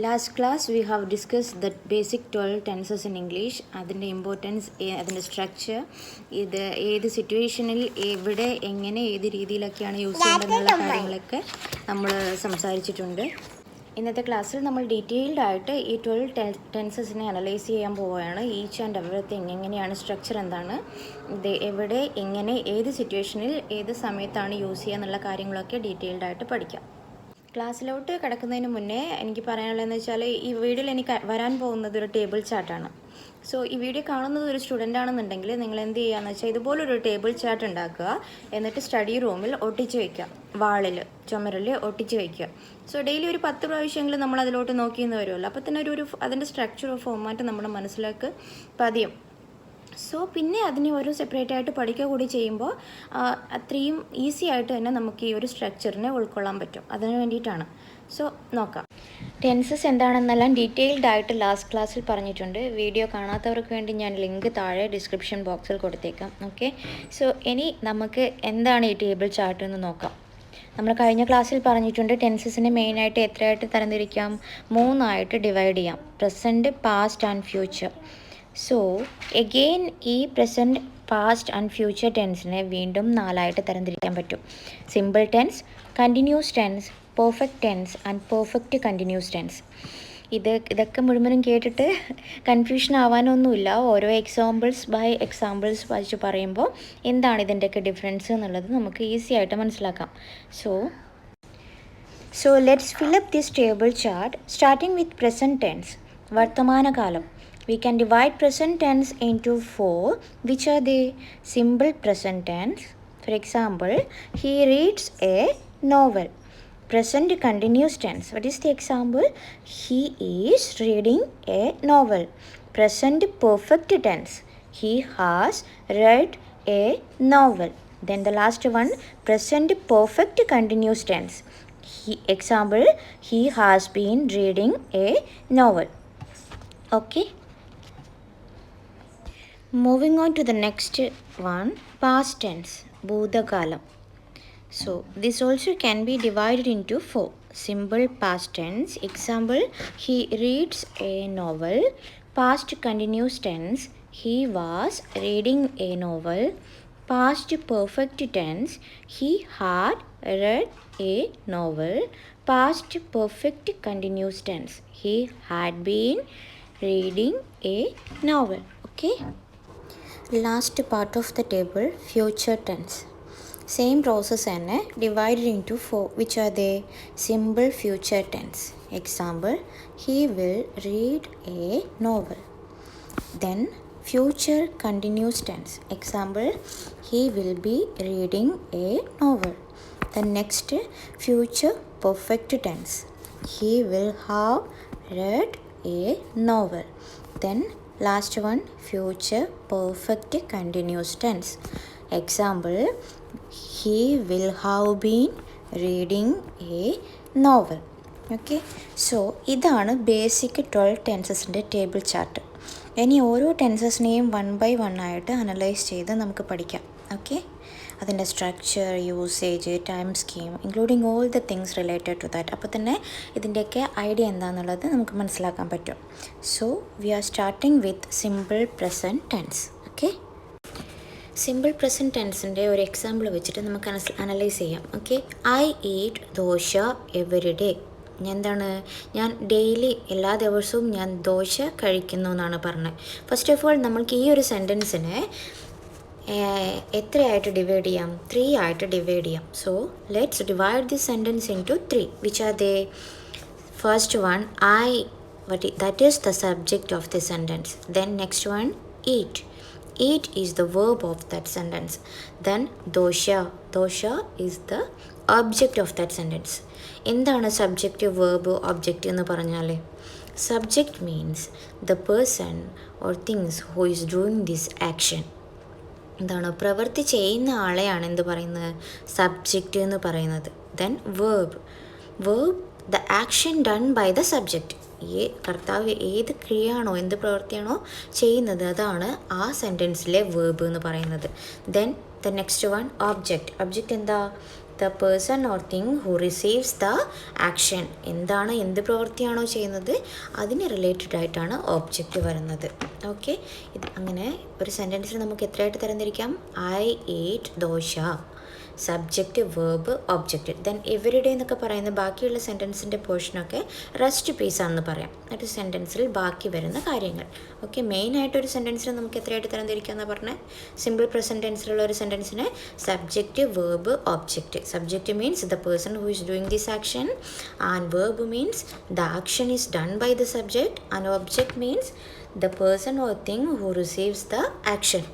Last class we have discussed the basic 12 tenses in English. അതിൻ്റെ importance, അതിൻ്റെ structure, ഇത് ഏത് സിറ്റുവേഷനിൽ എവിടെ എങ്ങനെ ഏത് രീതിയിലൊക്കെയാണ് യൂസ് ചെയ്യേണ്ടതെന്നുള്ള കാര്യങ്ങളൊക്കെ നമ്മൾ സംസാരിച്ചിട്ടുണ്ട്. ഇന്നത്തെ ക്ലാസ്സിൽ നമ്മൾ ഡീറ്റെയിൽഡ് ആയിട്ട് ഈ 12 ടെൻസസിനെ അനലൈസ് ചെയ്യാൻ പോവുകയാണ്. ഈച്ച് ആൻഡ് എവറിത്തിങ്, എങ്ങനെയാണ് സ്ട്രക്ചർ, എന്താണ് ഇത്, എവിടെ എങ്ങനെ ഏത് സിറ്റുവേഷനിൽ ഏത് സമയത്താണ് യൂസ് ചെയ്യുക എന്നുള്ള കാര്യങ്ങളൊക്കെ ഡീറ്റെയിൽഡ് ആയിട്ട് പഠിക്കാം. ക്ലാസ്സിലോട്ട് കിടക്കുന്നതിന് മുന്നേ എനിക്ക് പറയാനുള്ളതെന്ന് വെച്ചാൽ, ഈ വീഡിയോയിൽ എനിക്ക് വരാൻ പോകുന്നത് ഒരു ടേബിൾ ചാർട്ടാണ്. സോ ഈ വീഡിയോ കാണുന്നത് ഒരു സ്റ്റുഡൻ്റ് ആണെന്നുണ്ടെങ്കിൽ നിങ്ങൾ എന്ത് ചെയ്യുകയെന്ന് വെച്ചാൽ, ഇതുപോലൊരു ടേബിൾ ചാർട്ട് ഉണ്ടാക്കുക. എന്നിട്ട് സ്റ്റഡി റൂമിൽ ഒട്ടിച്ച് വയ്ക്കുക, വാളിൽ ചുമരിൽ ഒട്ടിച്ച് വയ്ക്കുക. സോ ഡെയിലി ഒരു 10 പ്രാവശ്യമെങ്കിലും നമ്മൾ അതിലോട്ട് നോക്കിയെന്ന് വരുമല്ലോ. അപ്പോൾ തന്നെ അതിൻ്റെ സ്ട്രക്ചർ ഫോർമാറ്റ് നമ്മുടെ മനസ്സിലേക്ക് പതിയും. സോ പിന്നെ അതിനെ ഒരു സെപ്പറേറ്റ് ആയിട്ട് പഠിക്കുക കൂടി ചെയ്യുമ്പോൾ അത്രയും ഈസി ആയിട്ട് തന്നെ നമുക്ക് ഈ ഒരു സ്ട്രക്ചറിനെ ഉൾക്കൊള്ളാൻ പറ്റും. അതിന് വേണ്ടിയിട്ടാണ്. സോ നോക്കാം. ടെൻസസ് എന്താണെന്നെല്ലാം ഡീറ്റെയിൽഡ് ആയിട്ട് ലാസ്റ്റ് ക്ലാസ്സിൽ പറഞ്ഞിട്ടുണ്ട്. വീഡിയോ കാണാത്തവർക്ക് വേണ്ടി ഞാൻ ലിങ്ക് താഴെ ഡിസ്ക്രിപ്ഷൻ ബോക്സിൽ കൊടുത്തേക്കാം. ഓക്കെ. സോ ഇനി നമുക്ക് എന്താണ് ഈ ടേബിൾ ചാർട്ട് എന്ന് നോക്കാം. നമ്മൾ കഴിഞ്ഞ ക്ലാസ്സിൽ പറഞ്ഞിട്ടുണ്ട് ടെൻസസിനെ മെയിനായിട്ട് എത്രയായിട്ട് തരംതിരിക്കാം, 3 ആയിട്ട് ഡിവൈഡ് ചെയ്യാം. Present, past and future. So again ഈ പ്രസൻറ്റ്, പാസ്റ്റ് ആൻഡ് ഫ്യൂച്ചർ ടെൻസിനെ വീണ്ടും 4 ആയിട്ട് തരംതിരിക്കാൻ പറ്റും. Simple tense, continuous tense, perfect tense and perfect continuous tense. ഇതൊക്കെ മുഴുവനും കേട്ടിട്ട് കൺഫ്യൂഷൻ ആവാനൊന്നുമില്ല. ഓരോ എക്സാമ്പിൾസ് വായിച്ച് പറയുമ്പോൾ എന്താണ് ഇതിൻ്റെയൊക്കെ ഡിഫറൻസ് എന്നുള്ളത് നമുക്ക് ഈസി ആയിട്ട് മനസ്സിലാക്കാം. So let's fill up this table chart starting with present tense, വർത്തമാനകാലം. We can divide present tense into 4. Which are they? Simple present tense. For example, he reads a novel. Present continuous tense. What is the example? He is reading a novel. Present perfect tense. He has read a novel. Then the last one, present perfect continuous tense. Example, he has been reading a novel. Okay. Moving on to the next one, past tense, bhutakalam. So this also can be divided into 4. Simple past tense, example, he reads a novel. Past continuous tense, he was reading a novel. Past perfect tense, he had read a novel. Past perfect continuous tense, he had been reading a novel. Okay. Last part of the table, future tense. Same process and divided into 4. Which are they? Simple future tense. Example, he will read a novel. Then future continuous tense. Example, he will be reading a novel. The next, future perfect tense. He will have read a novel. Then last one, future perfect continuous tense. Example, he will have been reading a novel. Okay. So ഇതാണ് basic 12 ടെൻസസിൻ്റെ table chart. ഇനി ഓരോ ടെൻസസിനെയും 1 by 1 ആയിട്ട് analyse ചെയ്ത് നമുക്ക് പഠിക്കാം. Okay. അതിൻ്റെ structure, usage, time scheme, including all the things related to that. അപ്പോൾ തന്നെ ഇതിൻ്റെയൊക്കെ ഐഡിയ എന്താണെന്നുള്ളത് നമുക്ക് മനസ്സിലാക്കാൻ പറ്റും. So we are starting with simple present tense. Okay. Simple present ടെൻസിൻ്റെ ഒരു എക്സാമ്പിൾ വെച്ചിട്ട് നമുക്ക് അനലൈസ് ചെയ്യാം. Okay. I eat dosa every day. ഞാൻ ഡെയിലി, എല്ലാ ദിവസവും ഞാൻ ദോശ കഴിക്കുന്നു എന്നാണ് പറഞ്ഞത്. ഫസ്റ്റ് ഓഫ് ഓൾ നമ്മൾക്ക് ഈ ഒരു സെൻറ്റൻസിനെ എത്രയായിട്ട് ഡിവൈഡ് ചെയ്യാം? 3 ആയിട്ട് ഡിവൈഡ് ചെയ്യാം. So let's divide this sentence into 3. Which are they? First one, that is the subject of the sentence. Then next one, eat is the verb of that sentence. Then dosha is the object of that sentence. എന്താണ് subject, verb, object എന്ന് പറഞ്ഞാൽ? Subject means the person or things who is doing this action. എന്താണ്? പ്രവൃത്തി ചെയ്യുന്ന ആളെയാണ് എന്ത് പറയുന്നത്? Subject എന്ന് പറയുന്നത്. Then verb the action done by the subject. കർത്താവ് ഏത് ക്രിയയാണോ, എന്ത് പ്രവൃത്തിയാണോ ചെയ്യുന്നത്, അതാണ് ആ സെൻറ്റൻസിലെ വേർബ് എന്ന് പറയുന്നത്. Then the next one, object എന്താ? The person or thing who receives the action. എന്താണ്, എന്ത് പ്രവൃത്തിയാണോ ചെയ്യുന്നത് അതിന് റിലേറ്റഡ് ആയിട്ടാണ് ഓബ്ജക്റ്റ് വരുന്നത്. ഓക്കെ, ഇത് അങ്ങനെ ഒരു സെൻറ്റൻസിൽ നമുക്ക് എത്രയായിട്ട് തരംതിരിക്കാം? ഐ ഏറ്റ് dosa, subject, verb, object. Then everyday എന്നൊക്കെ പറയുന്ന ബാക്കിയുള്ള സെൻറ്റൻസിൻ്റെ പോർഷനൊക്കെ റെസ്റ്റ് പീസ് ആണെന്ന് പറയാം. ഒരു സെൻറ്റൻസിൽ ബാക്കി വരുന്ന കാര്യങ്ങൾ. ഓക്കെ, മെയിനായിട്ടൊരു സെൻറ്റൻസിന് നമുക്ക് എത്രയായിട്ട് തരംതിരിക്കാമെന്ന് പറഞ്ഞാൽ, സിമ്പിൾ പ്രസൻറ്റ് ടെൻസിലുള്ള ഒരു സെൻറ്റൻസിന് subject, verb, object. Subject means the person who is doing this action, and verb means the action is done by the subject, and object means the person or thing who receives the action.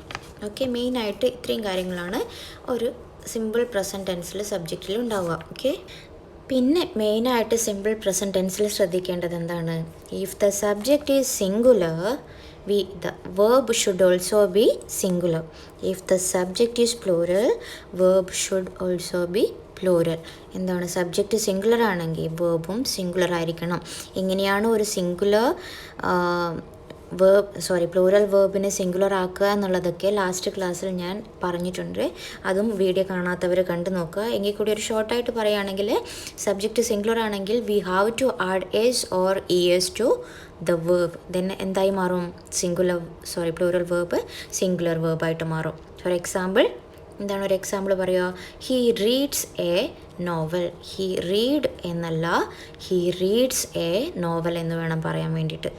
Okay, മെയിനായിട്ട് ഇത്രയും കാര്യങ്ങളാണ് ഒരു simple present ടെൻസിൽ സബ്ജക്റ്റിൽ ഉണ്ടാവുക. Okay, പിന്നെ മെയിനായിട്ട് simple present ടെൻസിൽ ശ്രദ്ധിക്കേണ്ടത് എന്താണ്? If the subject is singular, the verb should also be singular. If the subject is plural, verb should also be plural. എന്താണ്, സബ്ജക്റ്റ് സിംഗുലർ ആണെങ്കിൽ വേർബും സിംഗുലർ ആയിരിക്കണം. എങ്ങനെയാണ് ഒരു സിംഗുലർ പ്ലൂറൽ വേർബിനെ സിംഗുലർ ആക്കുക എന്നുള്ളതൊക്കെ ലാസ്റ്റ് ക്ലാസ്സിൽ ഞാൻ പറഞ്ഞിട്ടുണ്ട്. അതും വീഡിയോ കാണാത്തവർ കണ്ടു നോക്കുക. എങ്കിൽ കൂടി ഒരു ഷോർട്ടായിട്ട് പറയുകയാണെങ്കിൽ, സബ്ജക്റ്റ് സിംഗുലർ ആണെങ്കിൽ we have to add S or ES to the verb. Then എന്തായി മാറും? പ്ലൂറൽ വേർബ് സിംഗുലർ വേർബായിട്ട് മാറും. ഫോർ എക്സാമ്പിൾ, എന്താണ് ഒരു എക്സാമ്പിൾ പറയുക? He reads A novel. He read എന്നല്ല, ഹീ റീഡ്സ് എ നോവൽ എന്ന് വേണം പറയാൻ വേണ്ടിയിട്ട്.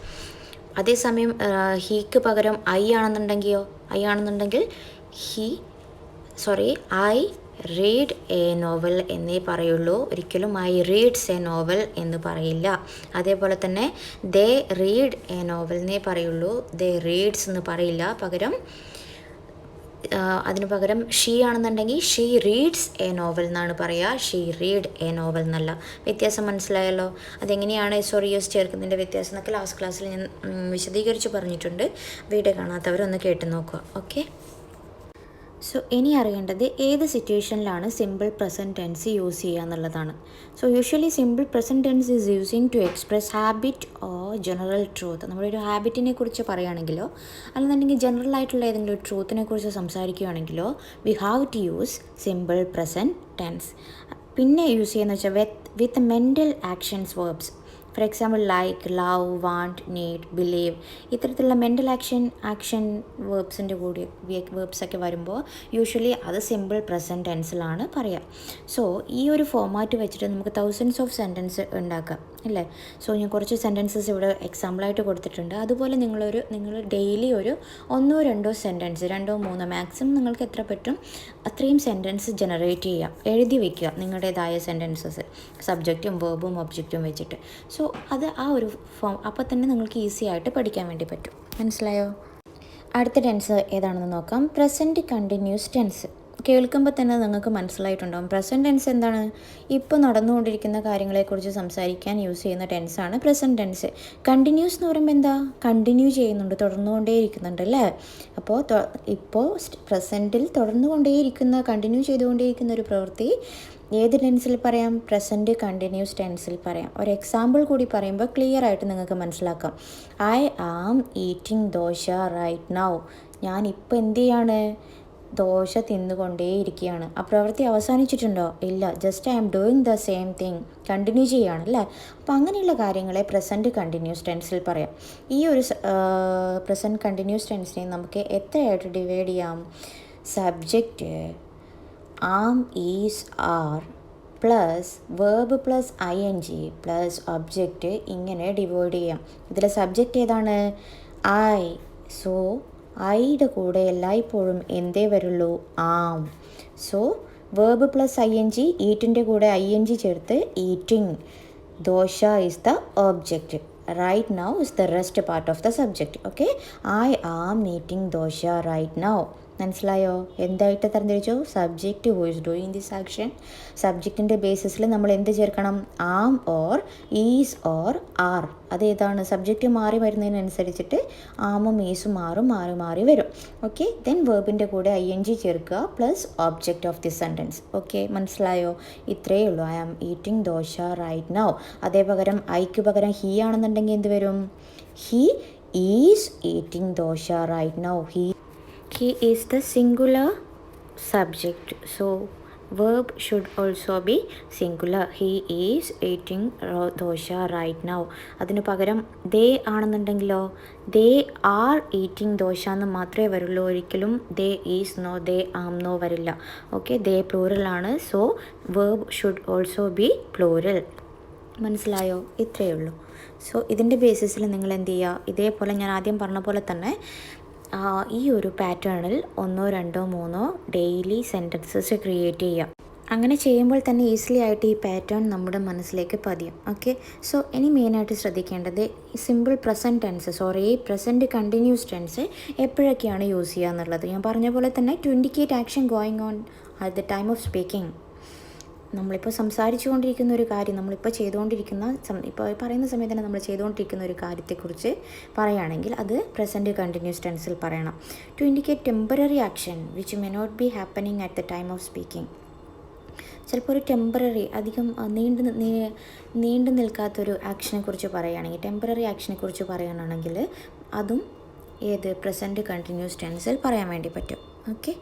അതേസമയം ഹീക്ക് പകരം ഐ ആണെന്നുണ്ടെങ്കിൽ ഐ റീഡ് എ നോവൽ എന്നേ പറയുള്ളൂ. ഒരിക്കലും ഐ റീഡ്സ് എ നോവൽ എന്ന് പറയില്ല. അതേപോലെ തന്നെ ദേ റീഡ് എ നോവൽ എന്നേ പറയുള്ളൂ, ദേ റീഡ്സ് എന്ന് പറയില്ല. അതിന് പകരം ഷീ ആണെന്നുണ്ടെങ്കിൽ ഷീ റീഡ്സ് എ നോവൽ എന്നാണ് പറയുക, ഷീ റീഡ് എ നോവൽ എന്നല്ല. വ്യത്യാസം മനസ്സിലായല്ലോ? അതെങ്ങനെയാണ് എസ് ഓർ യെസ് ചേർക്കുന്നതിൻ്റെ വ്യത്യാസം എന്നൊക്കെ ലാസ്റ്റ് ക്ലാസ്സിൽ ഞാൻ വിശദീകരിച്ച് പറഞ്ഞിട്ടുണ്ട്. വീഡിയോ കാണാത്തവരൊന്ന് കേട്ട് നോക്കുക. ഓക്കെ, സോ ഇനി അറിയേണ്ടത് ഏത് സിറ്റുവേഷനിലാണ് സിമ്പിൾ പ്രസൻറ്റ് ടെൻസ് യൂസ് ചെയ്യുക എന്നുള്ളതാണ്. So usually simple present tense is using to express habit or general truth. നമ്മളൊരു ഹാബിറ്റിനെ കുറിച്ച് പറയുകയാണെങ്കിലോ അല്ലെന്നുണ്ടെങ്കിൽ ജനറൽ ആയിട്ടുള്ള ഏതെങ്കിലും ഒരു ട്രൂത്തിനെ കുറിച്ച് സംസാരിക്കുകയാണെങ്കിലോ we have to use simple present tense. പിന്നെ യൂസ് ചെയ്യുന്ന വെച്ചാൽ with mental actions verbs. For example like, love, want, need, believe, ഇത്തരത്തിലുള്ള മെൻ്റൽ ആക്ഷൻ വേർബ്സിൻ്റെ കൂടി വേർബ്സൊക്കെ വരുമ്പോൾ യൂഷ്വലി അത് സിമ്പിൾ പ്രസൻറ്റ് ടെൻസിലാണ് പറയുക. സോ ഈ ഒരു ഫോമാറ്റ് വെച്ചിട്ട് നമുക്ക് തൗസൻഡ്സ് ഓഫ് സെൻറ്റൻസ് ഉണ്ടാക്കാം അല്ലേ? സോ ഞാൻ കുറച്ച് സെൻറ്റൻസസ് ഇവിടെ എക്സാമ്പിളായിട്ട് കൊടുത്തിട്ടുണ്ട്. അതുപോലെ നിങ്ങൾ ഡെയിലി ഒരു 1-2 സെൻറ്റൻസ്, 2-3 മാക്സിമം നിങ്ങൾക്ക് എത്ര പറ്റും അത്രയും സെൻറ്റൻസ് ജനറേറ്റ് ചെയ്യുക, എഴുതി വയ്ക്കുക നിങ്ങളുടേതായ സെൻറ്റൻസസ്, സബ്ജക്റ്റും വേർബും ഒബ്ജക്റ്റും വെച്ചിട്ട്. സോ അത് ആ ഒരു ഫോം അപ്പോൾ തന്നെ നിങ്ങൾക്ക് ഈസി ആയിട്ട് പഠിക്കാൻ വേണ്ടി പറ്റും. മനസ്സിലായോ? അടുത്ത ടെൻസ് ഏതാണെന്ന് നോക്കാം. Present continuous tense. കേൾക്കുമ്പോൾ തന്നെ നിങ്ങൾക്ക് മനസ്സിലായിട്ടുണ്ടാകും പ്രസൻറ്റ് ടെൻസ് എന്താണ്? ഇപ്പോൾ നടന്നുകൊണ്ടിരിക്കുന്ന കാര്യങ്ങളെക്കുറിച്ച് സംസാരിക്കാൻ യൂസ് ചെയ്യുന്ന ടെൻസാണ് പ്രസൻറ്റ് ടെൻസ്. കണ്ടിന്യൂസ് എന്ന് പറയുമ്പോൾ എന്താ? കണ്ടിന്യൂ ചെയ്യുന്നുണ്ട്, തുടർന്നുകൊണ്ടേയിരിക്കുന്നുണ്ട് അല്ലേ? അപ്പോൾ പ്രസൻറ്റിൽ കണ്ടിന്യൂ ചെയ്തുകൊണ്ടേയിരിക്കുന്ന ഒരു പ്രവൃത്തി ഏത് ടെൻസിൽ പറയാം? പ്രസൻറ്റ് കണ്ടിന്യൂസ് ടെൻസിൽ പറയാം. ഒരു എക്സാമ്പിൾ കൂടി പറയുമ്പോൾ ക്ലിയർ ആയിട്ട് നിങ്ങൾക്ക് മനസ്സിലാക്കാം. I am eating dosa right now. ഞാൻ ഇപ്പോൾ എന്ത് ചെയ്യാണ്? ദോശ തിന്നുകൊണ്ടേയിരിക്കുകയാണ്. ആ പ്രവൃത്തി അവസാനിച്ചിട്ടുണ്ടോ? ഇല്ല, just I am doing the same thing, continue ചെയ്യുകയാണ് അല്ലേ? അപ്പോൾ അങ്ങനെയുള്ള കാര്യങ്ങളെ പ്രസൻറ്റ് കണ്ടിന്യൂസ് ടെൻസിൽ പറയാം. ഈ ഒരു പ്രസൻറ്റ് കണ്ടിന്യൂസ് ടെൻസിനെ നമുക്ക് എത്രയായിട്ട് ഡിവൈഡ് ചെയ്യാം? Subject am, is, are plus verb plus ING plus object, ഇങ്ങനെ ഡിവൈഡ് ചെയ്യാം. ഇതിൽ സബ്ജക്റ്റ് ഏതാണ്? ഐ. സോ ഐയുടെ കൂടെ എല്ലായ്പ്പോഴും എന്തേ വരുള്ളൂ? Am. So verb plus ING, ഈറ്റിൻ്റെ കൂടെ ING ചേർത്ത് eating. Dosa is the object. Right now is the rest part of the subject. Okay, I am eating dosa right now. മനസ്സിലായോ? എന്തായിട്ട് തരംതിരിച്ചു? Subject who is doing this action. സബ്ജക്റ്റിൻ്റെ ബേസിസിൽ നമ്മൾ എന്ത് ചേർക്കണം? Am or is or are. അതേതാണ്? സബ്ജക്റ്റ് മാറി വരുന്നതിനനുസരിച്ചിട്ട് ആമും ഈസും ആറും മാറി വരും. ഓക്കെ, ദെൻ വേർബിൻ്റെ കൂടെ ING ചേർക്കുക plus object of the sentence. Okay, മനസ്സിലായോ? ഇത്രയേ ഉള്ളൂ. I am eating dosa right now. അതേ പകരം ഐക്ക് പകരം ഹീ ആണെന്നുണ്ടെങ്കിൽ എന്ത് വരും? He is eating dosa right now. He is the singular subject. So verb should also be singular. He is eating dosha right now. അതിന് പകരം they ആണെന്നുണ്ടെങ്കിലോ they are eating dosa എന്ന് മാത്രമേ വരുള്ളൂ. ഒരിക്കലും they is no they am no വരില്ല. Okay, they plural ആണ്. So verb should also be plural. മനസ്സിലായോ? ഇത്രയേ ഉള്ളൂ. സോ ഇതിൻ്റെ ബേസിസിൽ നിങ്ങൾ എന്ത് ചെയ്യുക, ഇതേപോലെ ഞാൻ ആദ്യം പറഞ്ഞ പോലെ തന്നെ ഈ ഒരു പാറ്റേണിൽ 1, 2, 3 ഡെയിലി സെൻറ്റൻസസ് ക്രിയേറ്റ് ചെയ്യുക. അങ്ങനെ ചെയ്യുമ്പോൾ തന്നെ ഈസിലി ആയിട്ട് ഈ പാറ്റേൺ നമ്മുടെ മനസ്സിലേക്ക് പതിയും. ഓക്കെ, സോ ഇനി മെയിനായിട്ട് ശ്രദ്ധിക്കേണ്ടത് സിമ്പിൾ പ്രസൻറ്റ് ടെൻസസ് ഓർ ഈ പ്രസൻറ്റ് കണ്ടിന്യൂസ് ടെൻസ് എപ്പോഴൊക്കെയാണ് യൂസ് ചെയ്യുക എന്നുള്ളത്. ഞാൻ പറഞ്ഞ പോലെ തന്നെ to indicate action going on at the time of speaking. നമ്മളിപ്പോൾ സംസാരിച്ചു കൊണ്ടിരിക്കുന്ന ഒരു കാര്യം, നമ്മളിപ്പോൾ ചെയ്തുകൊണ്ടിരിക്കുന്ന ഇപ്പോൾ പറയുന്ന സമയത്ത് തന്നെ നമ്മൾ ചെയ്തുകൊണ്ടിരിക്കുന്ന ഒരു കാര്യത്തെക്കുറിച്ച് പറയുകയാണെങ്കിൽ അത് പ്രസൻറ്റ് കണ്ടിന്യൂസ് ടെൻസിൽ പറയണം. To indicate temporary action which may not be happening at the time of speaking. ചിലപ്പോൾ ഒരു ടെമ്പററി അധികം നീണ്ടു നിൽക്കാത്തൊരു ആക്ഷനെ കുറിച്ച് പറയുകയാണെങ്കിൽ, ടെമ്പററി ആക്ഷനെ കുറിച്ച് പറയുകയാണെങ്കിൽ അതും ഏത് പ്രസൻറ്റ് കണ്ടിന്യൂസ് ടെൻസിൽ പറയാൻ വേണ്ടി പറ്റും. ഓക്കെ,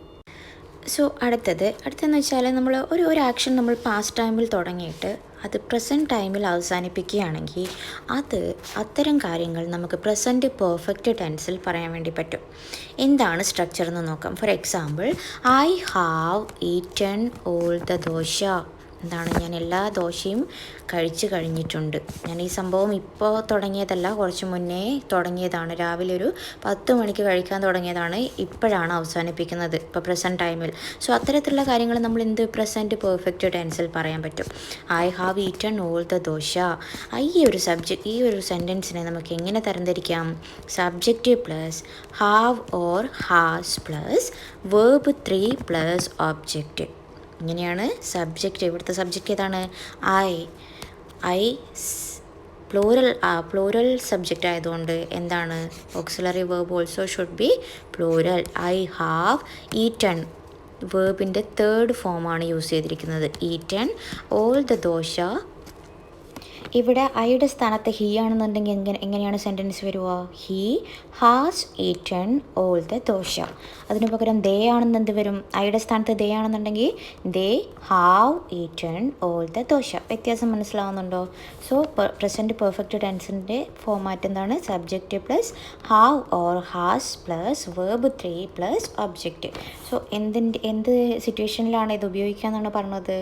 സോ അടുത്തെന്ന് വെച്ചാൽ നമ്മൾ ഒരു ആക്ഷൻ നമ്മൾ പാസ്റ്റ് ടൈമിൽ തുടങ്ങിയിട്ട് അത് പ്രസൻറ്റ് ടൈമിൽ അവസാനിപ്പിക്കുകയാണെങ്കിൽ അത്തരം കാര്യങ്ങൾ നമുക്ക് പ്രസൻറ്റ് പെർഫെക്റ്റ് ടെൻസിൽ പറയാൻ വേണ്ടി പറ്റും. എന്താണ് സ്ട്രക്ചർ എന്ന് നോക്കാം. Four example, I have eaten all the dosa. എന്താണ്, ഞാൻ എല്ലാ ദോശയും കഴിച്ചു കഴിഞ്ഞിട്ടുണ്ട്. ഞാൻ ഈ സംഭവം ഇപ്പോൾ തുടങ്ങിയതല്ല, കുറച്ച് മുന്നേ തുടങ്ങിയതാണ്. രാവിലെ ഒരു 10 മണിക്ക് കഴിക്കാൻ തുടങ്ങിയതാണ്, ഇപ്പോഴാണ് അവസാനിപ്പിക്കുന്നത്, ഇപ്പോൾ പ്രസൻറ്റ് ടൈമിൽ. സോ അത്തരത്തിലുള്ള കാര്യങ്ങൾ നമ്മൾ പ്രസൻറ്റ് പെർഫെക്റ്റ് ടെൻസിൽ പറയാൻ പറ്റും. I have eaten all the dosa. ഈ ഒരു സെൻറ്റൻസിനെ നമുക്ക് എങ്ങനെ തരംതിരിക്കാം? Subject plus have or has plus verb 3 plus object. ഇങ്ങനെയാണ് സബ്ജക്റ്റ്. ഇവിടുത്തെ സബ്ജക്റ്റ് ഏതാണ്? ഐ പ്ലൂറൽ സബ്ജക്റ്റ് ആയതുകൊണ്ട് എന്താണ്, auxiliary verb also should be plural. I have eaten വേർബിൻ്റെ 3rd ഫോമാണ് യൂസ് ചെയ്തിരിക്കുന്നത്, ഈറ്റൺ ഓൾ ദ ദോശ. ഇവിടെ ഐയുടെ സ്ഥാനത്ത് ഹി ആണെന്നുണ്ടെങ്കിൽ എങ്ങനെയാണ് സെൻറ്റൻസ് വരിക? He has eaten all the dosa. അതിന് പകരം ദേ ആണെന്ന് എന്ത് വരും? ഐയുടെ സ്ഥാനത്ത് ദേ ആണെന്നുണ്ടെങ്കിൽ they have eaten all the dosa. വ്യത്യാസം മനസ്സിലാവുന്നുണ്ടോ? സോ പ്രസൻറ്റ് പെർഫെക്റ്റ് ടെൻസിൻ്റെ ഫോമാറ്റ് എന്താണ്? Subject plus have or has plus verb 3 plus object. So എന്ത് സിറ്റുവേഷനിലാണ് ഇത് ഉപയോഗിക്കുക എന്നാണ് പറഞ്ഞത്?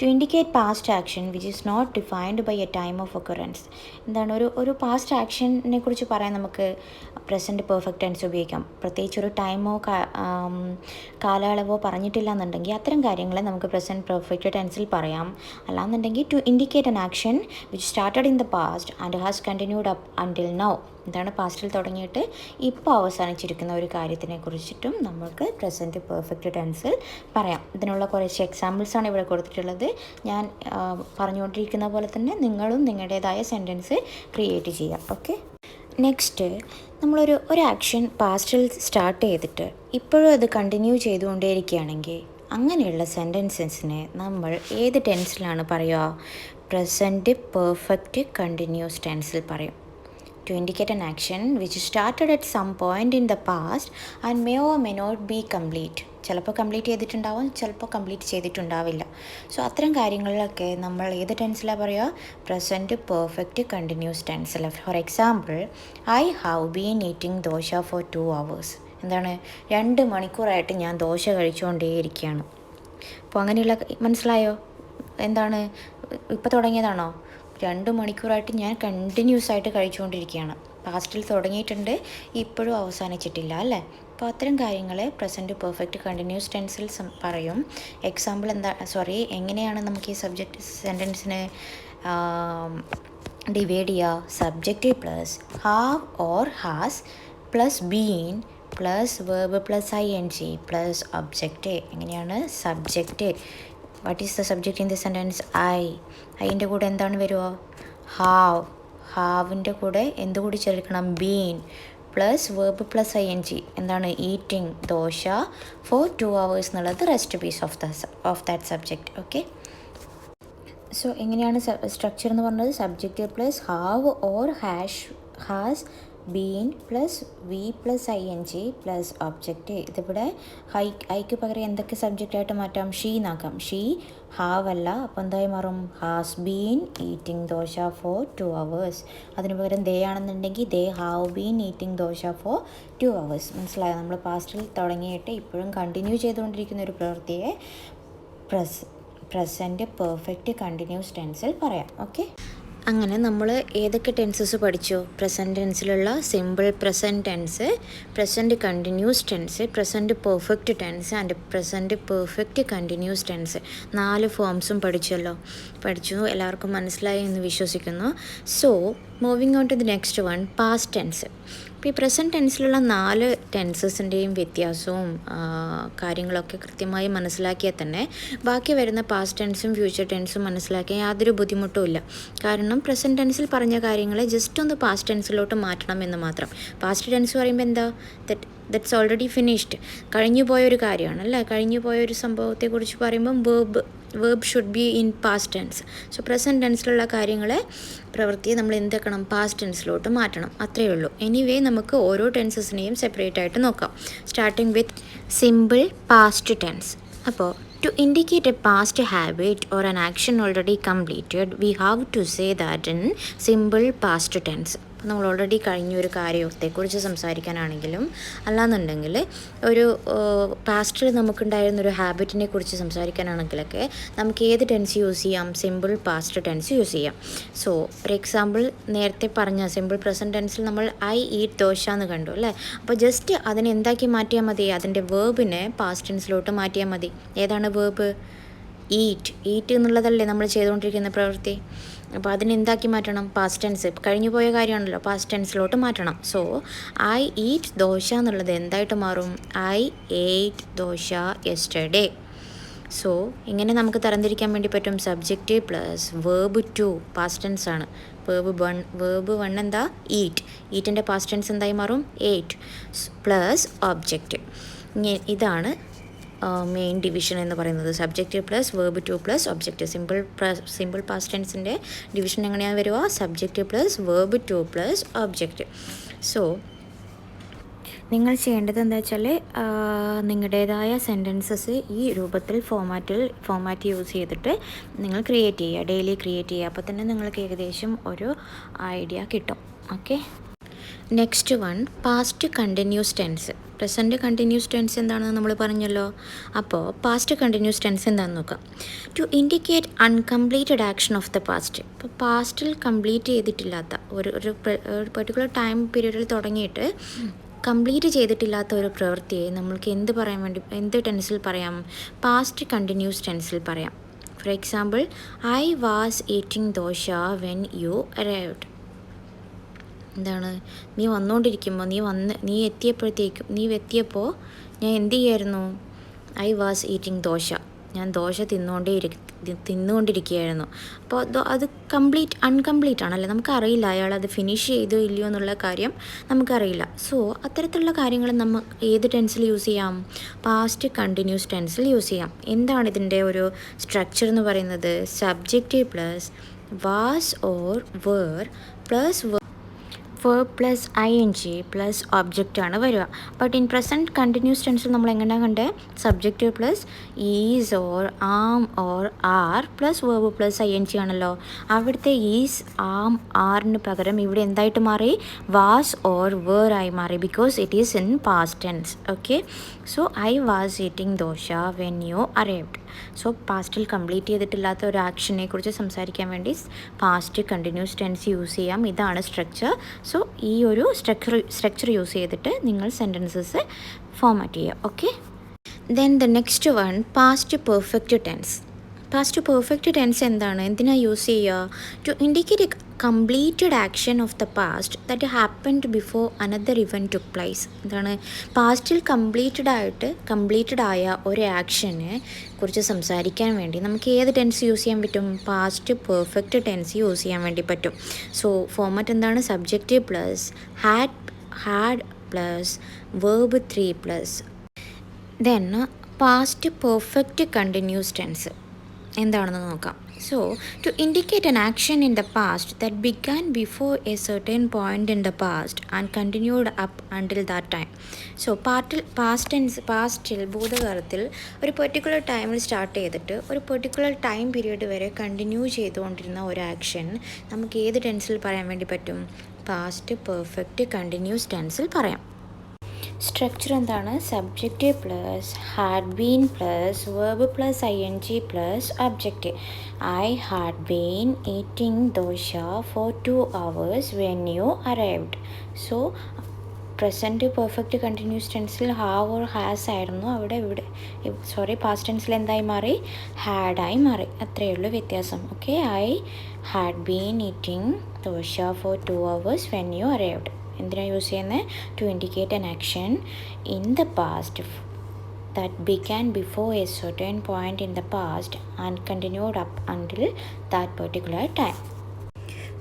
To indicate past action which is not defined by a time of occurrence. എന്താണ്, ഒരു പാസ്റ്റ് ആക്ഷനെ കുറിച്ച് പറയാൻ നമുക്ക് പ്രസൻറ്റ് പെർഫെക്റ്റ് ടെൻസ് ഉപയോഗിക്കാം. പ്രത്യേകിച്ച് ഒരു ടൈമോ കാലയളവോ പറഞ്ഞിട്ടില്ല എന്നുണ്ടെങ്കിൽ അത്തരം കാര്യങ്ങളെ നമുക്ക് പ്രസൻറ്റ് പെർഫെക്റ്റ് ടെൻസിൽ പറയാം. അല്ലാന്നുണ്ടെങ്കിൽ to indicate an action which started in the past and has continued up until now. എന്താണ്, പാസ്റ്റിൽ തുടങ്ങിയിട്ട് ഇപ്പോൾ അവസാനിച്ചിരിക്കുന്ന ഒരു കാര്യത്തിനെ കുറിച്ചിട്ടും നമുക്ക് പ്രസൻറ്റ് പെർഫെക്റ്റ് ടെൻസിൽ പറയാം. ഇതിനുള്ള കുറച്ച് എക്സാമ്പിൾസാണ് ഇവിടെ കൊടുത്തിട്ടുള്ളത്. ഞാൻ പറഞ്ഞുകൊണ്ടിരിക്കുന്ന പോലെ തന്നെ നിങ്ങളും നിങ്ങളുടേതായ സെൻറ്റൻസ് ക്രിയേറ്റ് ചെയ്യാം. ഓക്കെ, നെക്സ്റ്റ് നമ്മളൊരു ആക്ഷൻ പാസ്റ്റിൽ സ്റ്റാർട്ട് ചെയ്തിട്ട് ഇപ്പോഴും അത് കണ്ടിന്യൂ ചെയ്തുകൊണ്ടേയിരിക്കുകയാണെങ്കിൽ അങ്ങനെയുള്ള സെൻറ്റൻസസിനെ നമ്മൾ ഏത് ടെൻസിലാണ് പറയുക? പ്രസൻറ്റ് പെർഫെക്റ്റ് കണ്ടിന്യൂസ് ടെൻസിൽ പറയും. To indicate an action which started at some point in the past and may or may not be complete. ചിലപ്പോൾ കംപ്ലീറ്റ് ചെയ്തിട്ടുണ്ടാവും, ചിലപ്പോൾ കംപ്ലീറ്റ് ചെയ്തിട്ടുണ്ടാവില്ല. സോ അത്തരം കാര്യങ്ങളിലൊക്കെ നമ്മൾ ഏത് ടെൻസിലാണ് പറയുക? പ്രസൻറ്റ് പെർഫെക്റ്റ് കണ്ടിന്യൂസ് ടെൻസിൽ. For example, I have been eating dosa for 2 hours. എന്താണ്, 2 മണിക്കൂറായിട്ട് ഞാൻ ദോശ കഴിച്ചുകൊണ്ടേയിരിക്കുകയാണ്. അപ്പോൾ അങ്ങനെയുള്ള മനസ്സിലായോ? എന്താണ്, ഇപ്പോൾ തുടങ്ങിയതാണോ? 2 മണിക്കൂറായിട്ട് ഞാൻ കണ്ടിന്യൂസ് ആയിട്ട് കഴിച്ചുകൊണ്ടിരിക്കുകയാണ്. പാസ്റ്റിൽ തുടങ്ങിയിട്ടുണ്ട്, ഇപ്പോഴും അവസാനിച്ചിട്ടില്ല അല്ലേ? അപ്പോൾ അത്തരം കാര്യങ്ങൾ പ്രസൻറ്റ് പെർഫെക്റ്റ് കണ്ടിന്യൂസ് ടെൻസിൽ പറയും. എക്സാമ്പിൾ എങ്ങനെയാണ് നമുക്ക് ഈ സബ്ജക്റ്റ് സെൻറ്റൻസിന് ഡിവൈഡ് ചെയ്യുക? Subject plus have or has plus been plus verb plus ING plus object. എങ്ങനെയാണ്? Subject. What is the subject in the sentence? ഐൻ്റെ കൂടെ എന്താണ് വരുക? ഹാവിൻ്റെ കൂടെ എന്തുകൂടി ചേർക്കണം? Been plus verb plus ING. എന്താണ്? ഈറ്റിംഗ് ദോശ ഫോർ 2 hours എന്നുള്ളത് rest piece of that subject. Okay, so എങ്ങനെയാണ് സ്ട്രക്ചർ എന്ന് പറഞ്ഞത്? Subject plus have or has been plus V plus ING plus object. ഇതിവിടെ ഐക്ക് പകരം എന്തൊക്കെ സബ്ജക്റ്റായിട്ട് മാറ്റാം? ഷീ എന്നാക്കാം. ഷീ ഹാവ് അല്ല, അപ്പോൾ എന്തായി മാറും? Has been eating dosa for 2 hours. അതിന് പകരം ദേ ആണെന്നുണ്ടെങ്കിൽ they have been eating dosa for 2 hours. മനസ്സിലായോ? നമ്മൾ പാസ്റ്റിൽ തുടങ്ങിയിട്ട് ഇപ്പോഴും കണ്ടിന്യൂ ചെയ്തുകൊണ്ടിരിക്കുന്ന ഒരു പ്രവൃത്തിയെ പ്രസൻറ്റ് പെർഫെക്റ്റ് കണ്ടിന്യൂസ് ടെൻസിൽ പറയാം. ഓക്കെ, അങ്ങനെ നമ്മൾ ഏതൊക്കെ ടെൻസസ് പഠിച്ചു? പ്രസൻറ്റ് ടെൻസിലുള്ള simple present tense, present continuous tense, present perfect tense and present perfect continuous tense. 4 ഫോംസും പഠിച്ചു. എല്ലാവർക്കും മനസ്സിലായി എന്ന് വിശ്വസിക്കുന്നു. So moving on to the next one, past tense. ഇപ്പോൾ ഈ പ്രസൻറ്റ് ടെൻസിലുള്ള 4 ടെൻസസിൻ്റെയും വ്യത്യാസവും കാര്യങ്ങളൊക്കെ കൃത്യമായി മനസ്സിലാക്കിയാൽ തന്നെ ബാക്കി വരുന്ന പാസ്റ്റ് ടെൻസും ഫ്യൂച്ചർ ടെൻസും മനസ്സിലാക്കിയാൽ യാതൊരു ബുദ്ധിമുട്ടും ഇല്ല. കാരണം പ്രസൻറ്റ് ടെൻസിൽ പറഞ്ഞ കാര്യങ്ങളെ ജസ്റ്റ് ഒന്ന് പാസ്റ്റ് ടെൻസിലോട്ട് മാറ്റണം എന്ന് മാത്രം. പാസ്റ്റ് ടെൻസ് പറയുമ്പോൾ എന്താ? ദറ്റ്സ് ഓൾറെഡി ഫിനിഷ്ഡ്, കഴിഞ്ഞു പോയൊരു കാര്യമാണ് അല്ലേ? കഴിഞ്ഞു പോയൊരു സംഭവത്തെക്കുറിച്ച് പറയുമ്പം verb should be in past tense. So present ടെൻസിലുള്ള കാര്യങ്ങളെ, പ്രവൃത്തിയെ നമ്മൾ എന്താക്കണം? പാസ്റ്റ് ടെൻസിലോട്ട് മാറ്റണം. അത്രയേ ഉള്ളൂ. എനിവേ നമുക്ക് ഓരോ ടെൻസസിനെയും സെപ്പറേറ്റ് ആയിട്ട് നോക്കാം. Starting with simple past tense. അപ്പോൾ to indicate a past habit or an action already completed, we have to say that in simple past tense. നമ്മൾ ഓൾറെഡി കഴിഞ്ഞൊരു കാര്യത്തെക്കുറിച്ച് സംസാരിക്കാനാണെങ്കിലും അല്ലാന്നുണ്ടെങ്കിൽ ഒരു പാസ്റ്റിൽ നമുക്കുണ്ടായിരുന്നൊരു ഹാബിറ്റിനെ കുറിച്ച് സംസാരിക്കാനാണെങ്കിലൊക്കെ നമുക്ക് ഏത് ടെൻസ് യൂസ് ചെയ്യാം? സിമ്പിൾ പാസ്റ്റ് ടെൻസ് യൂസ് ചെയ്യാം. സോ ഫോർ എക്സാമ്പിൾ, നേരത്തെ പറഞ്ഞ സിമ്പിൾ പ്രസൻറ്റ് ടെൻസിൽ നമ്മൾ ഐ ഈറ്റ് ദോശ എന്ന് കണ്ടു അല്ലേ? അപ്പോൾ ജസ്റ്റ് അതിനെ എന്താക്കി മാറ്റിയാൽ മതി? അതിൻ്റെ വേർബിനെ പാസ്റ്റ് ടെൻസിലോട്ട് മാറ്റിയാൽ മതി. ഏതാണ് വേർബ്? ഈറ്റ് എന്നുള്ളതല്ലേ നമ്മൾ ചെയ്തുകൊണ്ടിരിക്കുന്ന പ്രവൃത്തി. അപ്പോൾ അതിനെന്താക്കി മാറ്റണം? പാസ്റ്റ് ടെൻസ്, കഴിഞ്ഞു പോയ കാര്യമാണല്ലോ, പാസ്റ്റ് ടെൻസിലോട്ട് മാറ്റണം. സോ ഐ ഈറ്റ് ദോശ എന്നുള്ളത് എന്തായിട്ട് മാറും? ഐ ഏറ്റ് ദോശ യെസ്റ്റർഡേ. സോ ഇങ്ങനെ നമുക്ക് തരംതിരിക്കാൻ വേണ്ടി പറ്റും. Subject plus verb 2 past tense ആണ്. വേർബ് 1 എന്താ? ഈറ്റിൻ്റെ പാസ്റ്റ് ടെൻസ് എന്തായി മാറും? Ate plus object. ഇതാണ് മെയിൻ ഡിവിഷൻ എന്ന് പറയുന്നത്. Subject plus verb 2 plus object. Simple past ടെൻസിൻ്റെ ഡിവിഷൻ എങ്ങനെയാണ് വരിക? Subject plus verb 2 plus object. So നിങ്ങൾ ചെയ്യേണ്ടത് എന്താ വെച്ചാൽ നിങ്ങളുടേതായ സെൻറ്റൻസസ് ഈ രൂപത്തിൽ ഫോമാറ്റ് യൂസ് ചെയ്തിട്ട് നിങ്ങൾ ക്രിയേറ്റ് ചെയ്യുക, ഡെയിലി ക്രിയേറ്റ് ചെയ്യുക. അപ്പോൾ തന്നെ നിങ്ങൾക്ക് ഏകദേശം ഒരു ഐഡിയ കിട്ടും. Okay, next one, past continuous tense. Present continuous tense എന്താണെന്ന് നമ്മൾ പറഞ്ഞല്ലോ. അപ്പോൾ പാസ്റ്റ് കണ്ടിന്യൂസ് ടെൻസ് എന്താണെന്ന് നോക്കാം. To indicate uncompleted action of the past. ഇപ്പോൾ പാസ്റ്റിൽ കംപ്ലീറ്റ് ചെയ്തിട്ടില്ലാത്ത ഒരു പെർട്ടിക്കുലർ ടൈം പീരീഡിൽ തുടങ്ങിയിട്ട് കംപ്ലീറ്റ് ചെയ്തിട്ടില്ലാത്ത ഒരു പ്രവൃത്തിയെ നമ്മൾക്ക് എന്ത് ടെൻസിൽ പറയാം? പാസ്റ്റ് കണ്ടിന്യൂസ് ടെൻസിൽ പറയാം. Four example, I was eating dosa when you arrived. എന്താണ്? നീ വന്നുകൊണ്ടിരിക്കുമ്പോൾ, നീ എത്തിയപ്പോൾ ഞാൻ എന്ത് ചെയ്യായിരുന്നു? I was eating dosa. ഞാൻ ദോശ തിന്നുകൊണ്ടിരിക്കുകയായിരുന്നു. അപ്പോൾ അത് അൺകംപ്ലീറ്റ് ആണല്ലേ? നമുക്കറിയില്ല അയാൾ അത് ഫിനിഷ് ചെയ്തോ ഇല്ലയോ എന്നുള്ള കാര്യം നമുക്കറിയില്ല. സോ അത്തരത്തിലുള്ള കാര്യങ്ങൾ നമ്മൾ ഏത് ടെൻസിൽ യൂസ് ചെയ്യാം? പാസ്റ്റ് കണ്ടിന്യൂസ് ടെൻസിൽ യൂസ് ചെയ്യാം. എന്താണ് ഇതിൻ്റെ ഒരു സ്ട്രക്ചർ എന്ന് പറയുന്നത്? Subject plus was or were plus verb plus ING plus object ആണ് വരിക. ബട്ട് ഇൻ പ്രസൻറ്റ് കണ്ടിന്യൂസ് ടെൻസിൽ നമ്മൾ എങ്ങനെയാണ് കണ്ടത്? Subject plus is or am or are plus verb plus ING ആണല്ലോ. അവിടുത്തെ ഈസ് ആം ആറിന് പകരം ഇവിടെ എന്തായിട്ട് മാറി? വാസ് ഓർ വേർ ആയി മാറി. Because it is in past tense. Okay, so I was eating dosa when you arrived. So പാസ്റ്റിൽ കംപ്ലീറ്റ് ചെയ്തിട്ടില്ലാത്ത ഒരു ആക്ഷനെ കുറിച്ച് സംസാരിക്കാൻ വേണ്ടി പാസ്റ്റ് കണ്ടിന്യൂസ് ടെൻസ് യൂസ് ചെയ്യാം. ഇതാണ് സ്ട്രക്ചർ. സോ ഈ ഒരു സ്ട്രക്ചർ യൂസ് ചെയ്തിട്ട് നിങ്ങൾ സെൻറ്റൻസസ് ഫോമാറ്റ് ചെയ്യുക. Okay, then the next one, past perfect tense. Past perfect tense എന്താണ്? എന്തിനാണ് യൂസ് ചെയ്യുക? To indicate a completed action of the past that happened before another event took place. എന്താണ്? പാസ്റ്റിൽ completed ആയ ഒരു ആക്ഷനെ കുറിച്ച് സംസാരിക്കാൻ വേണ്ടി നമുക്ക് ഏത് ടെൻസ് യൂസ് ചെയ്യാൻ പറ്റും? പാസ്റ്റ് പെർഫെക്റ്റ് ടെൻസ് യൂസ് ചെയ്യാൻ വേണ്ടി പറ്റും. സോ ഫോമാറ്റ് എന്താണ്? Subject plus had plus verb 3 plus then past perfect continuous tense. എന്താണെന്ന് നോക്കാം. So to indicate an action in the past that began before a certain point in the past and continued up until that time. So പാസ്റ്റിൽ ഭൂതകാലത്തിൽ ഒരു particular ടൈമിൽ start ചെയ്തിട്ട് ഒരു particular time period വരെ continue ചെയ്തുകൊണ്ടിരുന്ന ഒരു ആക്ഷൻ നമുക്ക് ഏത് ടെൻസിൽ പറയാൻ വേണ്ടി പറ്റും? പാസ്റ്റ് പെർഫെക്റ്റ് കണ്ടിന്യൂസ് ടെൻസിൽ പറയാം. സ്ട്രക്ചർ എന്താണ്? Subject plus had been plus verb plus ING plus object. I had been eating dosa for 2 hours when you arrived. So present perfect continuous ടെൻസിൽ ഹാവ് ഓർ ഹാസ് ആയിരുന്നു, ഇവിടെ പാസ്റ്റ് ടെൻസിൽ എന്തായി മാറി? ഹാഡായി മാറി. അത്രയേ ഉള്ളൂ വ്യത്യാസം. Okay, I had been eating dosa for 2 hours when you arrived. എന്തിനാണ് യൂസ് ചെയ്യുന്നത്? To indicate an action in the past that began before a certain point in the past and continued up until that particular time.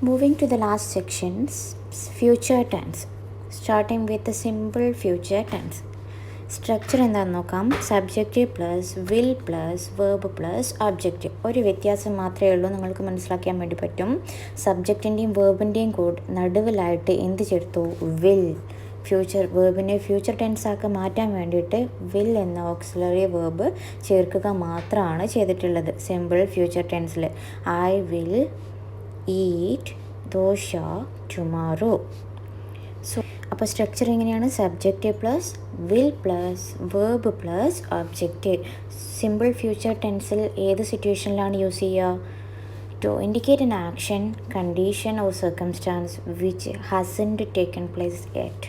Moving to the last section, future tense. Starting with the simple future tense. Structure എന്താണെന്ന് നോക്കാം. Subject plus will plus verb plus object. ഒരു വ്യത്യാസം മാത്രമേ ഉള്ളൂ, നിങ്ങൾക്ക് മനസ്സിലാക്കാൻ വേണ്ടി പറ്റും. സബ്ജക്റ്റിൻ്റെയും വേർബിൻ്റെയും നടുവിലായിട്ട് എന്ത് ചേർത്തു? വിൽ. വേർബിനെ ഫ്യൂച്ചർ ടെൻസാക്കി മാറ്റാൻ വേണ്ടിയിട്ട് വിൽ എന്ന ഓക്സിലറി വേർബ് ചേർക്കുക മാത്രമാണ് ചെയ്തിട്ടുള്ളത് സിമ്പിൾ ഫ്യൂച്ചർ ടെൻസിൽ. I will eat dosa tomorrow. So അപ്പോൾ സ്ട്രക്ചർ എങ്ങനെയാണ്? Subject plus will plus verb plus object. Simple future ടെൻസിൽ ഏത് സിറ്റുവേഷനിലാണ് യൂസ് ചെയ്യുക? To indicate an action, condition or circumstance which hasn't taken place yet.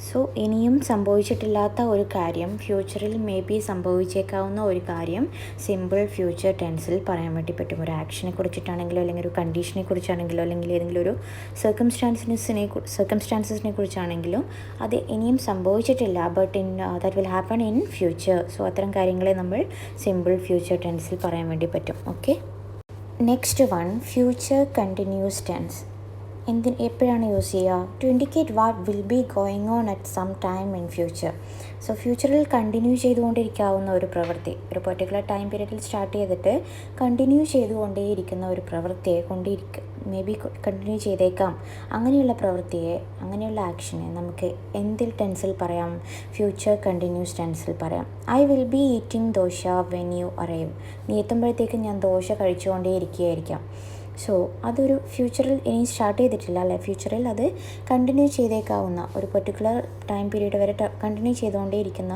So ഇനിയും സംഭവിച്ചിട്ടില്ലാത്ത ഒരു കാര്യം, ഫ്യൂച്ചറിൽ മേ ബി സംഭവിച്ചേക്കാവുന്ന ഒരു കാര്യം സിമ്പിൾ ഫ്യൂച്ചർ ടെൻസിൽ പറയാൻ വേണ്ടി പറ്റും. ഒരു ആക്ഷനെ കുറിച്ചിട്ടാണെങ്കിലോ അല്ലെങ്കിൽ ഒരു കണ്ടീഷനെ കുറിച്ചാണെങ്കിലോ അല്ലെങ്കിൽ ഏതെങ്കിലും ഒരു സർക്കംസ്റ്റാൻസസിനെ കുറിച്ചാണെങ്കിലും അത് ഇനിയും സംഭവിച്ചിട്ടില്ല, but that will happen in future. So അത്തരം കാര്യങ്ങളെ നമ്മൾ സിമ്പിൾ ഫ്യൂച്ചർ ടെൻസിൽ പറയാൻ വേണ്ടി പറ്റും. Okay, next one future continuous tense. എപ്പോഴാണ് യൂസ് ചെയ്യുക? To indicate what will be going on at some time in future. So ഫ്യൂച്ചറിൽ കണ്ടിന്യൂ ചെയ്തുകൊണ്ടിരിക്കാവുന്ന ഒരു പ്രവൃത്തി, ഒരു പെർട്ടിക്കുലർ ടൈം പീരീഡിൽ സ്റ്റാർട്ട് ചെയ്തിട്ട് കണ്ടിന്യൂ ചെയ്തുകൊണ്ടേയിരിക്കുന്ന ഒരു പ്രവൃത്തിയെ മേ ബി കണ്ടിന്യൂ ചെയ്തേക്കാം. അങ്ങനെയുള്ള പ്രവൃത്തിയെ, അങ്ങനെയുള്ള ആക്ഷനെ നമുക്ക് എന്തിൽ ടെൻസിൽ പറയാം? ഫ്യൂച്ചർ കണ്ടിന്യൂസ് ടെൻസിൽ പറയാം. I will be eating dosa when you arrive. നീ എത്തുമ്പോഴത്തേക്കും ഞാൻ ദോശ കഴിച്ചുകൊണ്ടേയിരിക്കുകയായിരിക്കാം. സോ അതൊരു ഫ്യൂച്ചറിൽ ഇനി സ്റ്റാർട്ട് ചെയ്തിട്ടില്ല അല്ലേ, ഫ്യൂച്ചറിൽ അത് കണ്ടിന്യൂ ചെയ്തേക്കാവുന്ന ഒരു പെർട്ടിക്കുലർ ടൈം പീരീഡ് വരെ കണ്ടിന്യൂ ചെയ്തുകൊണ്ടേയിരിക്കുന്ന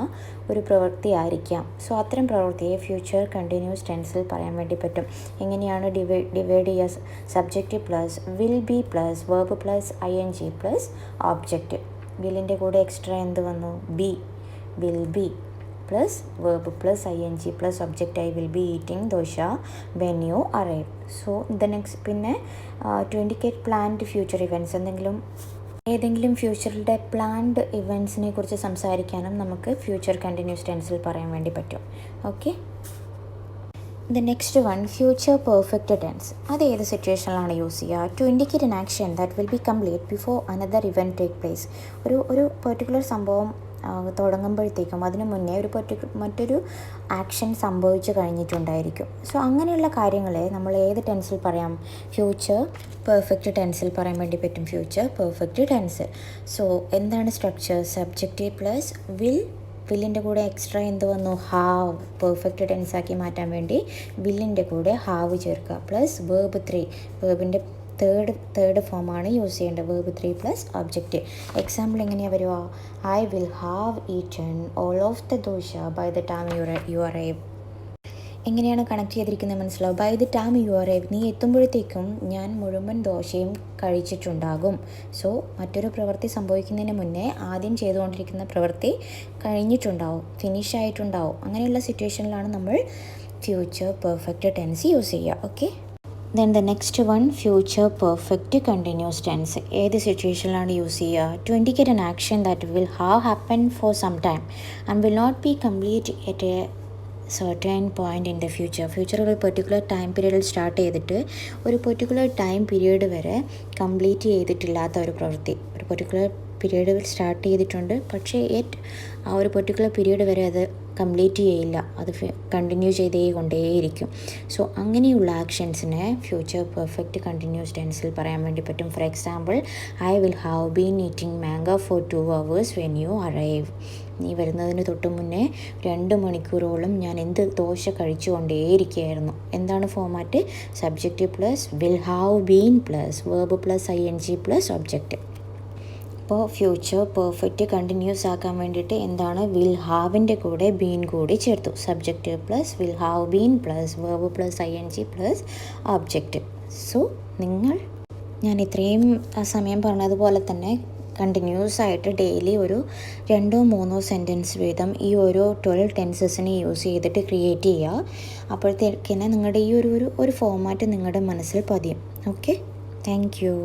ഒരു പ്രവൃത്തി ആയിരിക്കാം. സോ അത്തരം പ്രവൃത്തിയെ ഫ്യൂച്ചർ കണ്ടിന്യൂസ് ടെൻസിൽ പറയാൻ വേണ്ടി പറ്റും. എങ്ങനെയാണ് ഡിവൈഡ് ചെയ്യുക? Subject plus will be plus verb plus ING plus object. വില്ലിൻ്റെ കൂടെ എക്സ്ട്രാ എന്ത് വന്നു? Be. Will be plus verb plus ING plus object. I will be eating dosa when you arrive. So പിന്നെ to indicate planned future events, ഏതെങ്കിലും ഫ്യൂച്ചറിൻ്റെ planned ഇവൻറ്റ്സിനെ കുറിച്ച് സംസാരിക്കാനും നമുക്ക് ഫ്യൂച്ചർ കണ്ടിന്യൂസ് ടെൻസിൽ പറയാൻ വേണ്ടി പറ്റും. Okay, the next one future perfect tense. അത് ഏത് സിറ്റുവേഷനിലാണ് യൂസ് ചെയ്യുക? To indicate an action that will be complete before another event take place. ഒരു പെർട്ടിക്കുലർ സംഭവം തുടങ്ങുമ്പോഴത്തേക്കും അതിനു മുന്നേ മറ്റൊരു ആക്ഷൻ സംഭവിച്ചു കഴിഞ്ഞിട്ടുണ്ടായിരിക്കും. സോ അങ്ങനെയുള്ള കാര്യങ്ങളെ നമ്മൾ ഏത് ടെൻസിൽ പറയാം? ഫ്യൂച്ചർ പെർഫെക്റ്റ് ടെൻസിൽ പറയാൻ വേണ്ടി പറ്റും. Future perfect tense. സോ എന്താണ് സ്ട്രക്ചർ? സബ്ജക്റ്റ് പ്ലസ് വില്ലിൻ്റെ കൂടെ എക്സ്ട്രാ എന്ത് വന്നു? ഹാവ്. പെർഫെക്റ്റ് ടെൻസാക്കി മാറ്റാൻ വേണ്ടി വില്ലിൻ്റെ കൂടെ ഹാവ് ചേർക്കുക. Plus verb 3. വേർബിൻ്റെ തേർഡ് ഫോമാണ് യൂസ് ചെയ്യേണ്ടത്. Verb 3 plus object. എക്സാമ്പിൾ എങ്ങനെയാണ് വരിക? I will have eaten all of the dosa by the time you arrive. എങ്ങനെയാണ് കണക്ട് ചെയ്തിരിക്കുന്നത് മനസ്സിലാവും? By the time you arrive, നീ എത്തുമ്പോഴത്തേക്കും ഞാൻ മുഴുവൻ ദോശയും കഴിച്ചിട്ടുണ്ടാകും. സോ മറ്റൊരു പ്രവൃത്തി സംഭവിക്കുന്നതിന് മുന്നേ ആദ്യം ചെയ്തുകൊണ്ടിരിക്കുന്ന പ്രവൃത്തി കഴിഞ്ഞിട്ടുണ്ടാവും, ഫിനിഷ് ആയിട്ടുണ്ടാവും. അങ്ങനെയുള്ള സിറ്റുവേഷനിലാണ് നമ്മൾ ഫ്യൂച്ചർ പെർഫെക്റ്റ് ടെൻസ് യൂസ് ചെയ്യുക. Okay, then the next one future perfect continuous tense. ഏത് സിറ്റുവേഷനിലാണ് യൂസ് ചെയ്യുക? To indicate an action that will have happened for some time and will not be complete at a certain point in the future. ഫ്യൂച്ചറിൽ ഒരു particular time പീരീഡിൽ start ചെയ്തിട്ട് ഒരു particular time period വരെ complete ചെയ്തിട്ടില്ലാത്ത ഒരു പ്രവൃത്തി. ഒരു പെർട്ടിക്കുലർ പീരീഡ് സ്റ്റാർട്ട് ചെയ്തിട്ടുണ്ട്, പക്ഷേ ആ ഒരു പെർട്ടിക്കുലർ പീരീഡ് വരെ അത് കംപ്ലീറ്റ് ചെയ്യില്ല, അത് കണ്ടിന്യൂ ചെയ്തേ കൊണ്ടേയിരിക്കും. സോ അങ്ങനെയുള്ള ആക്ഷൻസിനെ ഫ്യൂച്ചർ പെർഫെക്റ്റ് കണ്ടിന്യൂസ് ടെൻസിൽ പറയാൻ വേണ്ടി പറ്റും. For example, I will have been eating mango for 2 hours when you arrive. നീ വരുന്നതിന് തൊട്ട് മുന്നേ 2 മണിക്കൂറോളം ഞാൻ ദോശ കഴിച്ചുകൊണ്ടേയിരിക്കുകയായിരുന്നു. എന്താണ് format? Subject plus will have been plus verb plus ING plus object. അപ്പോൾ ഫ്യൂച്ചർ പെർഫെക്റ്റ് കണ്ടിന്യൂസ് ആക്കാൻ വേണ്ടിയിട്ട് എന്താണ്? വിൽ ഹാവിൻ്റെ കൂടെ ബീൻ കൂടി ചേർത്തു. Subject plus will have been plus verb plus ING plus object. So ഞാൻ ഇത്രയും സമയം പറഞ്ഞതുപോലെ തന്നെ കണ്ടിന്യൂസ് ആയിട്ട് ഡെയിലി ഒരു 2-3 സെൻറ്റൻസ് വീതം ഈ ഓരോ 12 ടെൻസസിനെ യൂസ് ചെയ്തിട്ട് ക്രിയേറ്റ് ചെയ്യുക. അപ്പോഴത്തേക്കിനെ നിങ്ങളുടെ ഈ ഒരു ഫോമാറ്റ് നിങ്ങളുടെ മനസ്സിൽ പതിയും. Okay, thank you.